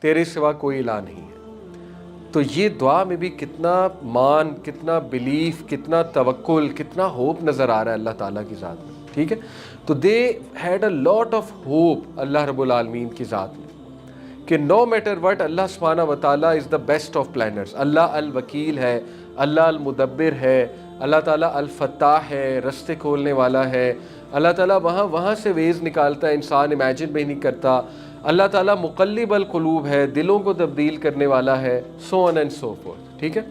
تیرے سوا کوئی الہ نہیں ہے. تو یہ دعا میں بھی کتنا مان، کتنا بلیف، کتنا توکل، کتنا ہوپ نظر آ رہا ہے اللہ تعالیٰ کی ذات میں. ٹھیک ہے، تو they had a lot of hope اللہ رب العالمین کی ذات میں کہ نو میٹر وٹ اللہ سبحانہ و تعالیٰ از دا بیسٹ آف پلانرز. اللہ الوکیل ہے، اللہ المدبر ہے، اللہ تعالیٰ الفتاح ہے، رستے کھولنے والا ہے. اللہ تعالیٰ وہاں سے ویز نکالتا ہے، انسان امیجن بھی نہیں کرتا. اللہ تعالیٰ مقلب القلوب ہے، دلوں کو تبدیل کرنے والا ہے، سو آن اینڈ سو فورتھ. ٹھیک ہے،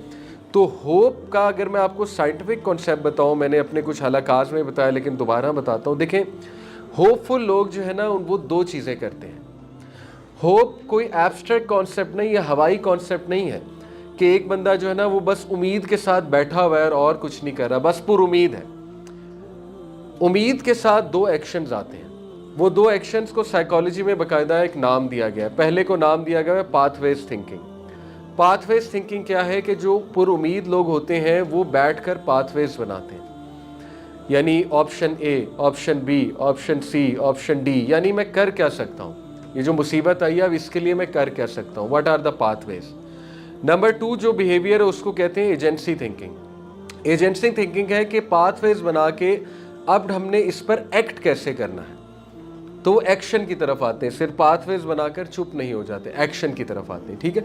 تو ہوپ کا اگر میں آپ کو سائنٹیفک کانسیپٹ بتاؤں، میں نے اپنے کچھ حلقات میں بتایا لیکن دوبارہ بتاتا ہوں. دیکھیں، ہوپ فل لوگ جو ہے نا وہ دو چیزیں کرتے ہیں. ہوپ کوئی ایبسٹریکٹ کانسیپٹ نہیں یا ہوائی کانسیپٹ نہیں ہے کہ ایک بندہ جو ہے نا وہ بس امید کے ساتھ بیٹھا ہوا ہے اور کچھ نہیں کر رہا، بس پر امید ہے. امید کے ساتھ دو ایکشنز آتے ہیں. وہ دو ایکشنز کو سائیکالوجی میں باقاعدہ ایک نام دیا گیا ہے. پہلے کو نام دیا گیا ہے پاتھ ویز تھنکنگ. پاتھ ویز تھنکنگ کیا ہے کہ جو پر امید لوگ ہوتے ہیں وہ بیٹھ کر پاتھ ویز بناتے ہیں، یعنی option A, option B, option C, option D, یعنی میں کر کیا سکتا ہوں، یہ جو مصیبت آئی ہے اب اس کے لیے میں کر کیا سکتا ہوں. واٹ آر دا پاتھ ویز. نمبر 2 جو بیہیویئر ہے اس کو کہتے ہیں ایجنسی تھنکنگ. ایجنسی تھنکنگ ہے کہ پاتھ ویز بنا کے اب ہم نے اس پر ایکٹ کیسے کرنا ہے، تو وہ ایکشن کی طرف آتے ہیں. صرف پاتھ ویز بنا کر چپ نہیں ہو جاتے، ایکشن کی طرف آتے ہیں. ٹھیک ہے،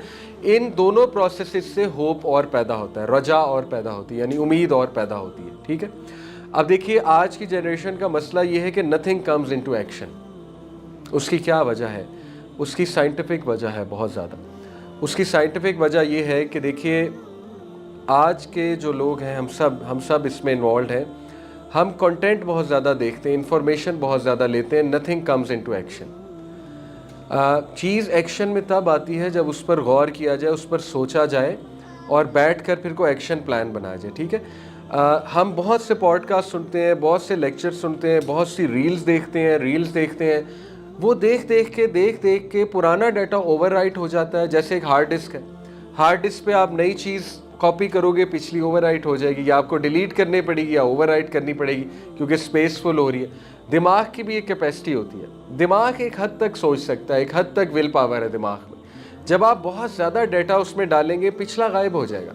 ان دونوں پروسیسز سے ہوپ اور پیدا ہوتا ہے، رجا اور پیدا ہوتی ہے، یعنی امید اور پیدا ہوتی ہے. ٹھیک ہے، اب دیکھیے آج کی جنریشن کا مسئلہ یہ ہے کہ نتھنگ کمز انٹو ایکشن. اس کی کیا وجہ ہے؟ اس کی سائنٹیفک وجہ ہے بہت زیادہ. اس کی سائنٹیفک وجہ یہ ہے کہ دیکھیے آج کے جو لوگ ہیں ہم سب اس میں انوالوڈ ہیں. ہم کنٹینٹ بہت زیادہ دیکھتے ہیں، انفارمیشن بہت زیادہ لیتے ہیں. Nothing comes into action. چیز ایکشن میں تب آتی ہے جب اس پر غور کیا جائے، اس پر سوچا جائے اور بیٹھ کر پھر کوئی ایکشن پلان بنایا جائے. ٹھیک ہے، ہم بہت سے پوڈ کاسٹ سنتے ہیں، بہت سے لیکچر سنتے ہیں، بہت سی ریلز دیکھتے ہیں. وہ دیکھ کے پرانا ڈیٹا اوور رائٹ ہو جاتا ہے. جیسے ایک ہارڈ ڈسک ہے، ہارڈ ڈسک پہ آپ نئی چیز کاپی کرو گے، پچھلی اوور رائٹ ہو جائے گی، یا آپ کو ڈیلیٹ کرنی پڑے گی یا اوور رائٹ کرنی پڑے گی کیونکہ اسپیس فل ہو رہی ہے. دماغ کی بھی ایک کیپیسٹی ہوتی ہے. دماغ ایک حد تک سوچ سکتا ہے، ایک حد تک ول پاور ہے دماغ میں. جب آپ بہت زیادہ ڈیٹا اس میں ڈالیں گے پچھلا غائب ہو جائے گا.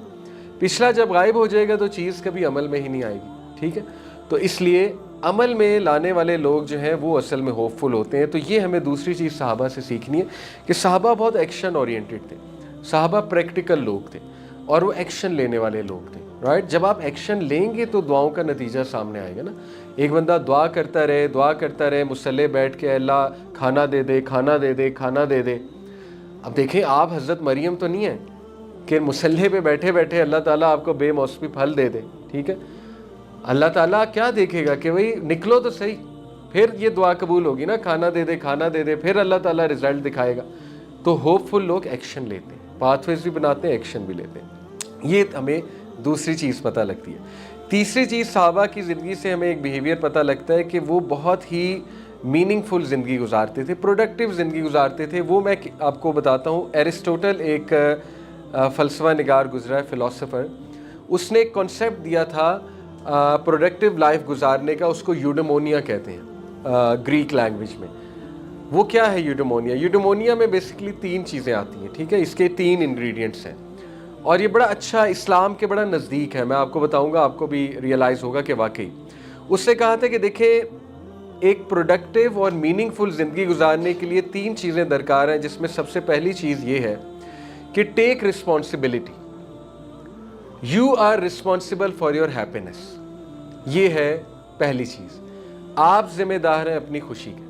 پچھلا جب غائب ہو جائے گا تو چیز کبھی عمل میں ہی نہیں آئے گی. ٹھیک ہے، تو اس لیے عمل میں لانے والے لوگ جو ہیں وہ اصل میں ہوپ فل ہوتے ہیں. تو یہ ہمیں دوسری چیز صحابہ سے سیکھنی ہے کہ صحابہ بہت ایکشن اورینٹڈ تھے. صحابہ پریکٹیکل لوگ تھے اور وہ ایکشن لینے والے لوگ تھے. رائٹ، جب آپ ایکشن لیں گے تو دعاؤں کا نتیجہ سامنے آئے گا نا. ایک بندہ دعا کرتا رہے مصلی بیٹھ کے، اللہ کھانا دے دے، کھانا دے دے، کھانا دے دے. اب دیکھیں آپ حضرت مریم تو نہیں ہیں کہ مصلی پہ بیٹھے بیٹھے اللہ تعالیٰ آپ کو بے موسمی پھل دے دے. ٹھیک ہے، اللہ تعالیٰ کیا دیکھے گا کہ بھئی نکلو تو صحیح، پھر یہ دعا قبول ہوگی نا. کھانا دے دے، کھانا دے دے، پھر اللہ تعالیٰ رزلٹ دکھائے گا. تو ہوپ فل لوگ ایکشن لیتے ہیں، پاتھ ویز بھی بناتے ہیں، ایکشن بھی لیتے ہیں. یہ ہمیں دوسری چیز پتہ لگتی ہے. تیسری چیز صحابہ کی زندگی سے ہمیں ایک بیہیویئر پتہ لگتا ہے کہ وہ بہت ہی میننگ فل زندگی گزارتے تھے، پروڈکٹیو زندگی گزارتے تھے. وہ میں آپ کو بتاتا ہوں. ایرسٹوٹل ایک فلسفہ نگار گزرا ہے، فلاسفر. اس نے ایک کنسیپٹ دیا تھا پروڈکٹیو لائف گزارنے کا، اس کو یوڈیمونیا کہتے ہیں گریک لینگویج میں. وہ کیا ہے یوڈیمونیا؟ یوڈیمونیا میں بیسیکلی 3 چیزیں آتی ہیں. ٹھیک ہے، اس کے 3 انگریڈینٹس ہیں اور یہ بڑا اچھا اسلام کے بڑا نزدیک ہے. میں آپ کو بتاؤں گا، آپ کو بھی ریئلائز ہوگا کہ واقعی اس سے کہا تھا کہ دیکھیں ایک پروڈکٹیو اور میننگ فل زندگی گزارنے کے لیے 3 چیزیں درکار ہیں، جس میں سب سے پہلی چیز یہ ہے کہ take responsibility. You are responsible for your happiness. یہ ہے پہلی چیز. آپ ذمہ دار ہیں اپنی خوشی کے.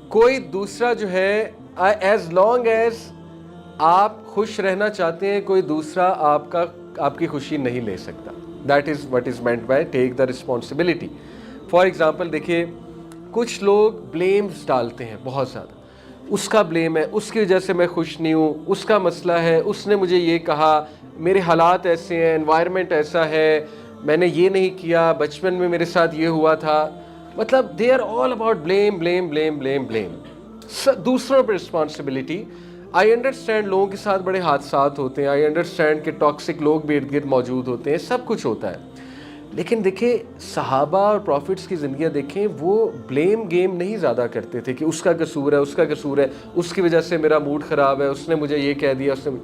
کوئی دوسرا جو ہے ایز لانگ ایز آپ خوش رہنا چاہتے ہیں، کوئی دوسرا آپ کی خوشی نہیں لے سکتا. That is what is meant by take the responsibility. For example دیکھیے کچھ لوگ بلیمز ڈالتے ہیں بہت زیادہ. اس کا بلیم ہے، اس کی وجہ سے میں خوش نہیں ہوں، اس کا مسئلہ ہے، اس نے مجھے یہ کہا، میرے حالات ایسے ہیں، انوائرمنٹ ایسا ہے، میں نے یہ نہیں کیا، بچپن میں میرے ساتھ یہ ہوا تھا. مطلب they are all about blame blame blame blame blame. دوسروں پہ رسپانسبلٹی. آئی انڈرسٹینڈ لوگوں کے ساتھ بڑے حادثات ہوتے ہیں، آئی انڈرسٹینڈ کہ ٹاکسک لوگ بھی ارد گرد موجود ہوتے ہیں، سب کچھ ہوتا ہے، لیکن دیکھیں صحابہ اور پروفٹس کی زندگیاں دیکھیں، وہ بلیم گیم نہیں زیادہ کرتے تھے کہ اس کا قصور ہے، اس کا قصور ہے، اس کی وجہ سے میرا موڈ خراب ہے، اس نے مجھے یہ کہہ دیا، اس نے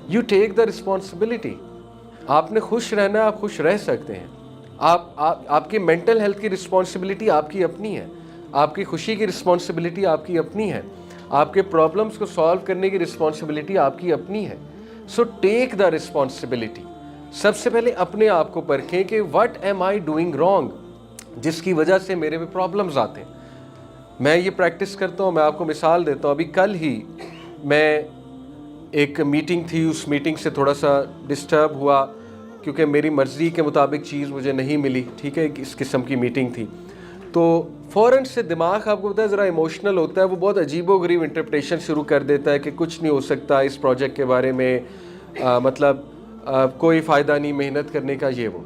یو ٹیک دا رسپانسبلٹی. آپ نے خوش رہنا ہے، آپ خوش رہ سکتے ہیں. آپ کی مینٹل ہیلتھ کی رسپانسبلٹی آپ کی اپنی ہے، آپ کی خوشی کی رسپانسبلٹی آپ کی اپنی ہے، آپ کے پرابلمس کو سالو کرنے کی رسپانسبلٹی آپ کی اپنی ہے. سو ٹیک دا رسپانسبلٹی. سب سے پہلے اپنے آپ کو پرکھیں کہ what am I doing wrong, جس کی وجہ سے میرے میں پرابلمز آتے ہیں. میں یہ پریکٹس کرتا ہوں. میں آپ کو مثال دیتا ہوں. ابھی کل ہی میں ایک میٹنگ تھی، اس میٹنگ سے تھوڑا سا ڈسٹرب ہوا کیونکہ میری مرضی کے مطابق چیز مجھے نہیں ملی. ٹھیک ہے، اس قسم کی میٹنگ تھی. تو فوراً سے دماغ آپ کو پتہ ہے ذرا ایموشنل ہوتا ہے، وہ بہت عجیب و غریب انٹرپریٹیشن شروع کر دیتا ہے کہ کچھ نہیں ہو سکتا اس پروجیکٹ کے بارے میں، مطلب کوئی فائدہ نہیں محنت کرنے کا، یہ وہ.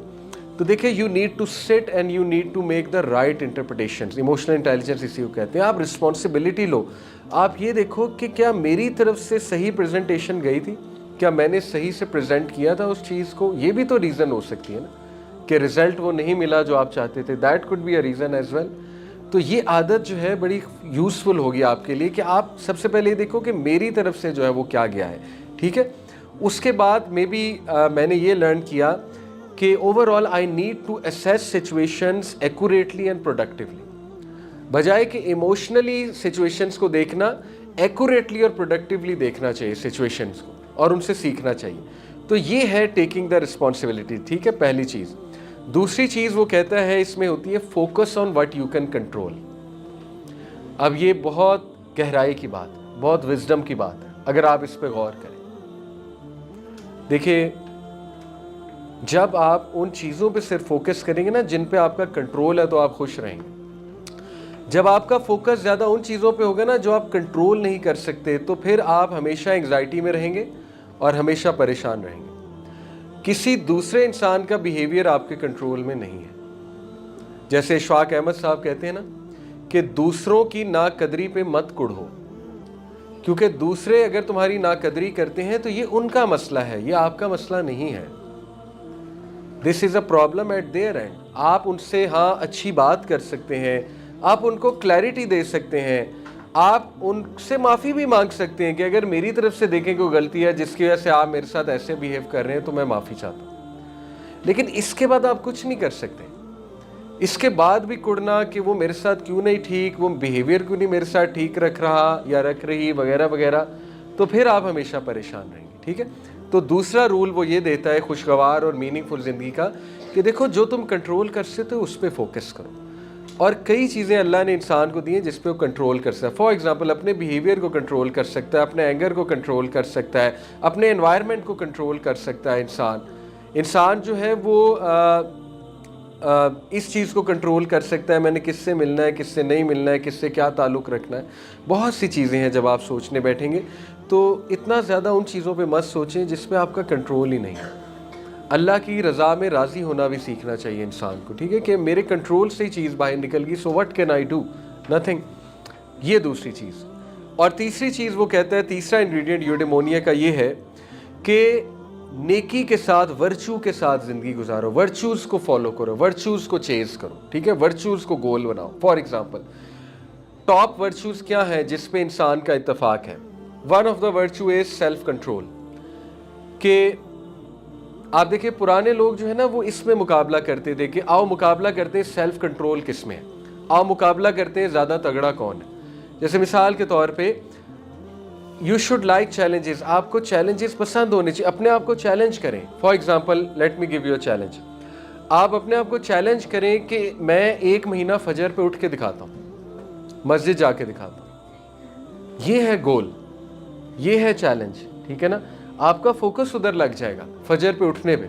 تو دیکھیں، you need to sit and you need to make the right interpretations. Emotional intelligence اسی کو کہتے ہیں. آپ رسپانسبلٹی لو. آپ یہ دیکھو کہ کیا میری طرف سے صحیح پریزنٹیشن گئی تھی، کیا میں نے صحیح سے پریزنٹ کیا تھا اس چیز کو. یہ بھی تو ریزن ہو سکتی ہے نا کہ رزلٹ وہ نہیں ملا جو آپ چاہتے تھے. That could be a reason as well. تو یہ عادت جو ہے بڑی یوزفل ہوگی آپ کے لیے کہ آپ سب سے پہلے یہ دیکھو کہ میری طرف سے جو ہے وہ کیا گیا ہے. ٹھیک ہے. اس کے بعد میں نے یہ لرن کیا کہ overall I need to assess situations accurately and productively. بجائے کہ ایموشنلی سچویشنز کو دیکھنا، ایکوریٹلی اور پروڈکٹیولی دیکھنا چاہیے سچویشنز کو اور ان سے سیکھنا چاہیے. تو یہ ہے ٹیکنگ دا رسپانسبلٹی. ٹھیک ہے، پہلی چیز. دوسری چیز وہ کہتا ہے اس میں ہوتی ہے focus on what you can control. اب یہ بہت گہرائی کی بات ہے، بہت وزڈم کی بات ہے اگر آپ اس پہ غور کریں. دیکھیں، جب آپ ان چیزوں پہ صرف فوکس کریں گے نا جن پہ آپ کا کنٹرول ہے تو آپ خوش رہیں گے. جب آپ کا فوکس زیادہ ان چیزوں پہ ہوگا نا جو آپ کنٹرول نہیں کر سکتے تو پھر آپ ہمیشہ انگزائٹی میں رہیں گے اور ہمیشہ پریشان رہیں گے. کسی دوسرے انسان کا بیہیویئر آپ کے کنٹرول میں نہیں ہے. جیسے اشفاق احمد صاحب کہتے ہیں نا کہ دوسروں کی ناقدری پہ مت کڑھو، کیونکہ دوسرے اگر تمہاری ناقدری کرتے ہیں تو یہ ان کا مسئلہ ہے، یہ آپ کا مسئلہ نہیں ہے. This is a problem at their end. آپ ان سے اچھی بات کر سکتے ہیں، آپ ان کو کلیئرٹی دے سکتے ہیں، آپ ان سے معافی بھی مانگ سکتے ہیں کہ اگر میری طرف سے دیکھیں کوئی غلطی ہے جس کی وجہ سے آپ میرے ساتھ ایسے بیہیو کر رہے ہیں تو میں معافی چاہتا ہوں. لیکن اس کے بعد آپ کچھ نہیں کر سکتے. اس کے بعد بھی کڑنا کہ وہ میرے ساتھ کیوں نہیں ٹھیک، وہ بیہیویئر کیوں نہیں میرے ساتھ ٹھیک رکھ رہا یا رکھ رہی وغیرہ وغیرہ، تو پھر آپ ہمیشہ پریشان رہیں گے. ٹھیک ہے. تو دوسرا رول وہ یہ دیتا ہے خوشگوار اور میننگ فل زندگی کا کہ دیکھو جو تم کنٹرول کر سکتے ہو اس پہ فوکس کرو. اور کئی چیزیں اللہ نے انسان کو دی ہیں جس پہ وہ کنٹرول کر سکتا ہے. فار ایگزامپل اپنے بیہیویئر کو کنٹرول کر سکتا ہے، اپنے اینگر کو کنٹرول کر سکتا ہے، اپنے انوائرمنٹ کو کنٹرول کر سکتا ہے. انسان جو ہے وہ اس چیز کو کنٹرول کر سکتا ہے میں نے کس سے ملنا ہے، کس سے نہیں ملنا ہے، کس سے کیا تعلق رکھنا ہے. بہت سی چیزیں ہیں. جب آپ سوچنے بیٹھیں گے تو اتنا زیادہ ان چیزوں پہ مت سوچیں جس پہ آپ کا کنٹرول ہی نہیں ہے. اللہ کی رضا میں راضی ہونا بھی سیکھنا چاہیے انسان کو. ٹھیک ہے کہ میرے کنٹرول سے ہی چیز باہر نکل گئی، so what can I do? Nothing. یہ دوسری چیز. اور تیسری چیز وہ کہتا ہے، تیسرا انگریڈینٹ یوڈیمونیا کا یہ ہے کہ نیکی کے ساتھ، ورچو کے ساتھ زندگی گزارو. ورچوز کو فالو کرو، ورچوز کو چیز کرو. ٹھیک ہے، ورچوز کو گول بناؤ. فار ایگزامپل ٹاپ ورچوز کیا ہیں جس پہ انسان کا اتفاق ہے؟ One of the virtue is self control. کہ آپ دیکھیں پرانے لوگ جو ہے نا وہ اس میں مقابلہ کرتے تھے کہ آؤ مقابلہ کرتے ہیں سیلف کنٹرول کس میں ہے، آؤ مقابلہ کرتے ہیں زیادہ تگڑا کون ہے. جیسے مثال کے طور پہ یو شوڈ لائک چیلنجز. آپ کو چیلنجز پسند ہونے چاہیے، اپنے آپ کو چیلنج کریں. For example let me give you a challenge. آپ اپنے آپ کو چیلنج کریں کہ میں 1 مہینہ فجر پہ اٹھ کے دکھاتا ہوں، مسجد جا کے دکھاتا ہوں. یہ ہے گول، یہ ہے چیلنج. ٹھیک ہے نا. آپ کا فوکس ادھر لگ جائے گا فجر پہ اٹھنے پہ.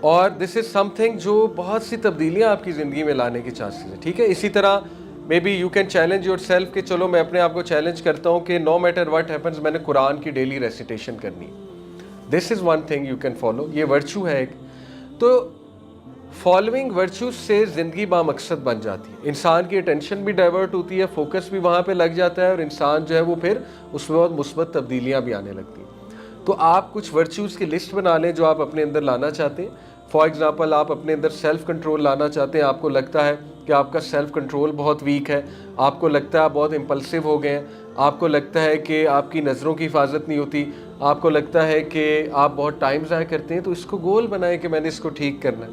اور دس از سم تھنگ جو بہت سی تبدیلیاں آپ کی زندگی میں لانے کے چانسز ہیں. ٹھیک ہے. اسی طرح maybe you can challenge yourself کہ چلو میں اپنے آپ کو چیلنج کرتا ہوں کہ نو میٹر واٹ ہیپنز میں نے قرآن کی ڈیلی ریسیٹیشن کرنی. This is one thing you can follow. یہ ورچو ہے ایک. تو فالوئنگ ورچوز سے زندگی بامقصد بن جاتی ہے. انسان کی اٹینشن بھی ڈائیورٹ ہوتی ہے، فوکس بھی وہاں پہ لگ جاتا ہے اور انسان جو ہے وہ پھر اس میں بہت مثبت تبدیلیاں بھی آنے لگتی ہیں. تو آپ کچھ ورچوز کی لسٹ بنا لیں جو آپ اپنے اندر لانا چاہتے ہیں. فار ایگزامپل آپ اپنے اندر سیلف کنٹرول لانا چاہتے ہیں, آپ کو لگتا ہے کہ آپ کا سیلف کنٹرول بہت ویک ہے, آپ کو لگتا ہے آپ بہت امپلسو ہو گئے ہیں, آپ کو لگتا ہے کہ آپ کی نظروں کی حفاظت نہیں ہوتی, آپ کو لگتا ہے کہ آپ بہت ٹائم ضائع کرتے ہیں, تو اس کو گول بنائیں کہ میں نے اس کو ٹھیک کرنا ہے.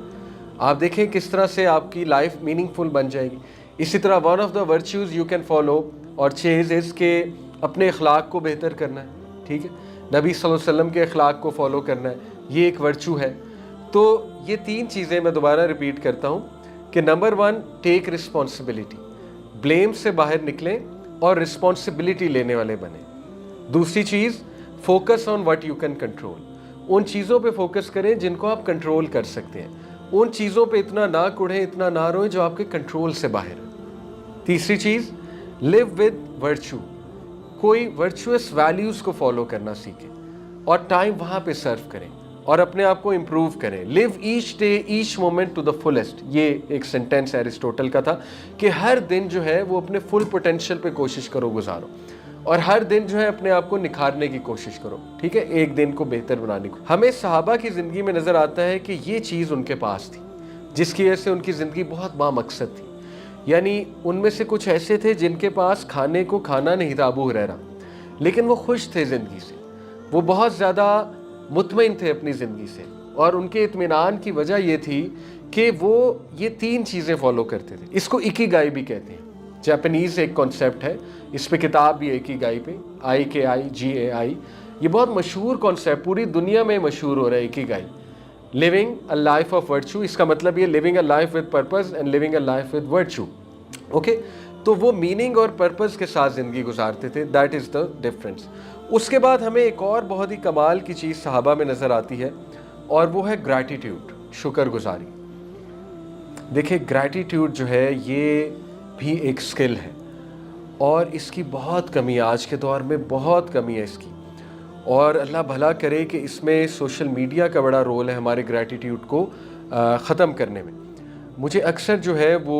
آپ دیکھیں کس طرح سے آپ کی لائف میننگ فل بن جائے گی. اسی طرح one of the virtues you can follow اور چیز از کہ اپنے اخلاق کو بہتر کرنا ہے. ٹھیک ہے, نبی صلی اللہ علیہ وسلم کے اخلاق کو فالو کرنا ہے, یہ ایک ورچو ہے. تو یہ 3 چیزیں میں دوبارہ ریپیٹ کرتا ہوں کہ نمبر 1, ٹیک رسپانسبلٹی, بلیم سے باہر نکلیں اور رسپانسبلٹی لینے والے بنیں. دوسری چیز, focus on what you can control, ان چیزوں پہ فوکس کریں جن کو آپ کنٹرول کر سکتے ہیں, ان چیزوں پہ اتنا نہ کڑھیں, اتنا نہ روئیں جو آپ کے کنٹرول سے باہر ہے. تیسری چیز, لیو ود ورچو, کوئی ورچوئس ویلیوز کو فالو کرنا سیکھیں اور ٹائم وہاں پہ سرو کریں اور اپنے آپ کو امپروو کریں. Live each day each moment to the fullest, یہ ایک سینٹینس ایرسٹوٹل کا تھا کہ ہر دن جو ہے وہ اپنے فل پوٹینشیل پہ کوشش کرو گزارو, اور ہر دن جو ہے اپنے آپ کو نکھارنے کی کوشش کرو. ٹھیک ہے, ایک دن کو بہتر بنانے کو. ہمیں صحابہ کی زندگی میں نظر آتا ہے کہ یہ چیز ان کے پاس تھی جس کی وجہ سے ان کی زندگی بہت بامقصد تھی. یعنی ان میں سے کچھ ایسے تھے جن کے پاس کھانے کو کھانا نہیں تھا, ابو ہریرہ, لیکن وہ خوش تھے زندگی سے, وہ بہت زیادہ مطمئن تھے اپنی زندگی سے, اور ان کے اطمینان کی وجہ یہ تھی کہ وہ یہ 3 چیزیں فالو کرتے تھے. اس کو اکیگائی بھی کہتے ہیں, جاپنیز ایک کانسیپٹ ہے, اس پہ کتاب بھی ہے اکیگائی پہ, IKIGAI. یہ بہت مشہور کانسیپٹ, پوری دنیا میں مشہور ہو رہا ہے ikigai, living a life of virtue. اس کا مطلب یہ living a life with purpose and living a life with virtue. Okay, تو وہ میننگ اور پرپز کے ساتھ زندگی گزارتے تھے, دیٹ از دا ڈفرینس. اس کے بعد ہمیں ایک اور بہت ہی کمال کی چیز صحابہ میں نظر آتی ہے, اور وہ ہے گریٹیٹیوڈ, شکر گزاری. دیکھیں گریٹیٹیوڈ جو ہے یہ بھی ایک سکل ہے, اور اس کی بہت کمی ہے, آج کے دور میں بہت کمی ہے اس کی, اور اللہ بھلا کرے کہ اس میں سوشل میڈیا کا بڑا رول ہے ہمارے گریٹیٹیوڈ کو ختم کرنے میں. مجھے اکثر جو ہے وہ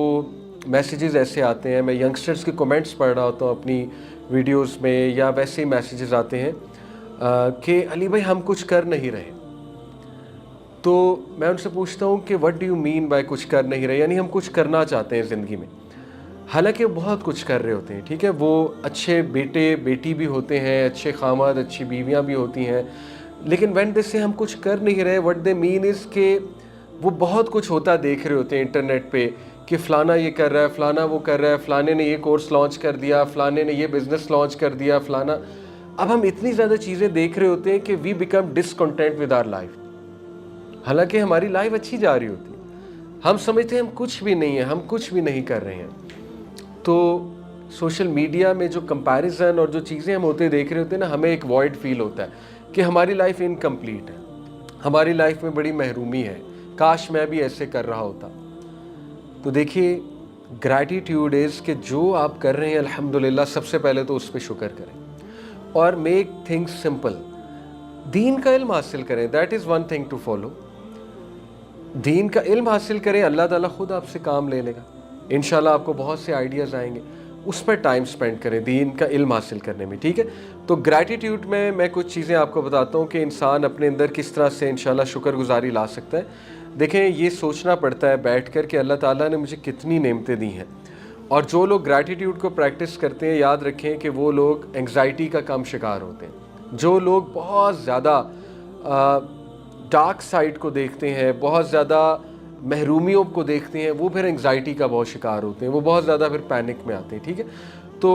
میسیجز ایسے آتے ہیں, میں ینگسٹرز کے کمنٹس پڑھ رہا ہوتا ہوں اپنی ویڈیوز میں, یا ویسے ہی میسیجز آتے ہیں کہ علی بھائی ہم کچھ کر نہیں رہے. تو میں ان سے پوچھتا ہوں کہ what do you mean by کچھ کر نہیں رہے, یعنی ہم کچھ کرنا چاہتے ہیں زندگی میں, حالانکہ وہ بہت کچھ کر رہے ہوتے ہیں. ٹھیک ہے, وہ اچھے بیٹے بیٹی بھی ہوتے ہیں, اچھے خامد, اچھی بیویاں بھی ہوتی ہیں, لیکن وین دے سے ہم کچھ کر نہیں رہے, وٹ دے مین از کہ وہ بہت کچھ ہوتا دیکھ رہے ہوتے ہیں انٹرنیٹ پہ کہ فلانا یہ کر رہا ہے, فلانا وہ کر رہا ہے, فلانے نے یہ کورس لانچ کر دیا, فلانے نے یہ بزنس لانچ کر دیا, فلانا. اب ہم اتنی زیادہ چیزیں دیکھ رہے ہوتے ہیں کہ we become discontent with our life, حالانکہ ہماری لائف اچھی جا رہی ہوتی ہے. ہم سمجھتے ہیں ہم کچھ بھی نہیں ہیں, ہم کچھ بھی نہیں کر رہے ہیں. تو سوشل میڈیا میں جو کمپیریزن اور جو چیزیں ہم ہوتے دیکھ رہے ہوتے ہیں نا, ہمیں ایک وائڈ فیل ہوتا ہے کہ ہماری لائف انکمپلیٹ ہے, ہماری لائف میں بڑی محرومی ہے, کاش میں بھی ایسے کر رہا ہوتا. تو دیکھیے گریٹیٹیوڈ از کہ جو آپ کر رہے ہیں الحمدللہ, سب سے پہلے تو اس پہ شکر کریں, اور میک تھنگس سمپل. دین کا علم حاصل کریں, that is one thing to follow. دین کا علم حاصل کریں, اللہ تعالیٰ خود آپ سے کام لے لے گا انشاءاللہ. آپ کو بہت سے آئیڈیاز آئیں گے, اس پر ٹائم سپینڈ کریں دین کا علم حاصل کرنے میں. ٹھیک ہے, تو گریٹیٹیوڈ میں کچھ چیزیں آپ کو بتاتا ہوں کہ انسان اپنے اندر کس طرح سے انشاءاللہ شکر گزاری لا سکتا ہے. دیکھیں یہ سوچنا پڑتا ہے بیٹھ کر کہ اللہ تعالیٰ نے مجھے کتنی نعمتیں دی ہیں, اور جو لوگ گریٹیٹیوڈ کو پریکٹس کرتے ہیں, یاد رکھیں کہ وہ لوگ انگزائٹی کا کم شکار ہوتے ہیں. جو لوگ بہت زیادہ ڈارک سائڈ کو دیکھتے ہیں, بہت زیادہ محرومیوں کو دیکھتے ہیں, وہ پھر انگزائٹی کا بہت شکار ہوتے ہیں, وہ بہت زیادہ پھر پینک میں آتے ہیں. ٹھیک ہے, تو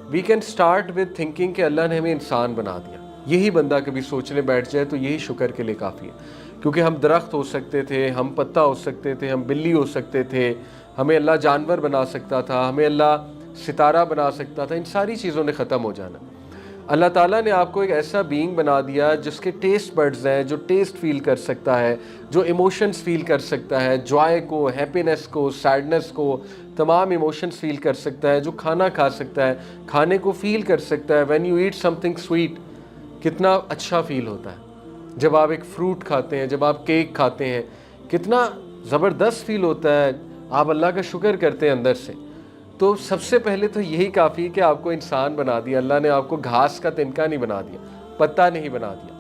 we can start with thinking کہ اللہ نے ہمیں انسان بنا دیا. یہی بندہ کبھی سوچنے بیٹھ جائے تو یہی شکر کے لیے کافی ہے, کیونکہ ہم درخت ہو سکتے تھے, ہم پتا ہو سکتے تھے, ہم بلی ہو سکتے تھے, ہمیں اللہ جانور بنا سکتا تھا, ہمیں اللہ ستارہ بنا سکتا تھا. ان ساری چیزوں نے ختم ہو جانا. اللہ تعالیٰ نے آپ کو ایک ایسا بینگ بنا دیا جس کے ٹیسٹ بڈز ہیں, جو ٹیسٹ فیل کر سکتا ہے, جو ایموشنز فیل کر سکتا ہے, جوائے کو, ہیپینس کو, سیڈنس کو, تمام ایموشنز فیل کر سکتا ہے, جو کھانا کھا سکتا ہے, کھانے کو فیل کر سکتا ہے. When you eat something sweet, کتنا اچھا فیل ہوتا ہے جب آپ ایک فروٹ کھاتے ہیں, جب آپ کیک کھاتے ہیں, کتنا زبردست فیل ہوتا ہے, آپ اللہ کا شکر کرتے ہیں اندر سے. تو سب سے پہلے تو یہی کافی کہ آپ کو انسان بنا دیا اللہ نے, آپ کو گھاس کا تنکا نہیں بنا دیا, پتا نہیں بنا دیا.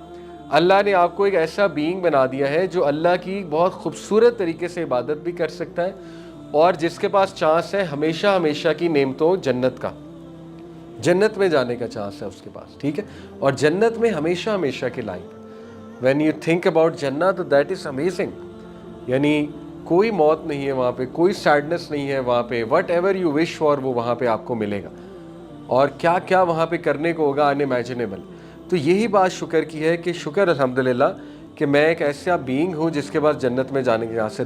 اللہ نے آپ کو ایک ایسا بینگ بنا دیا ہے جو اللہ کی بہت خوبصورت طریقے سے عبادت بھی کر سکتا ہے اور جس کے پاس چانس ہے ہمیشہ ہمیشہ کی نعمتوں جنت کا، جنت میں جانے کا چانس ہے اس کے پاس، ٹھیک ہے، اور جنت میں ہمیشہ ہمیشہ کی life. When you think about جنہ تو دیٹ از امیزنگ، یعنی کوئی موت نہیں ہے وہاں پہ، کوئی سیڈنس نہیں ہے وہاں پہ، what ever you wish for وہ وہاں پہ آپ کو ملے گا، اور کیا کیا وہاں پہ کرنے کو ہوگا انمیجنیبل. تو یہی بات شکر کی ہے کہ شکر الحمدللہ کہ میں ایک ایسا بینگ ہوں جس کے پاس جنت میں جانے کی چانس ہے.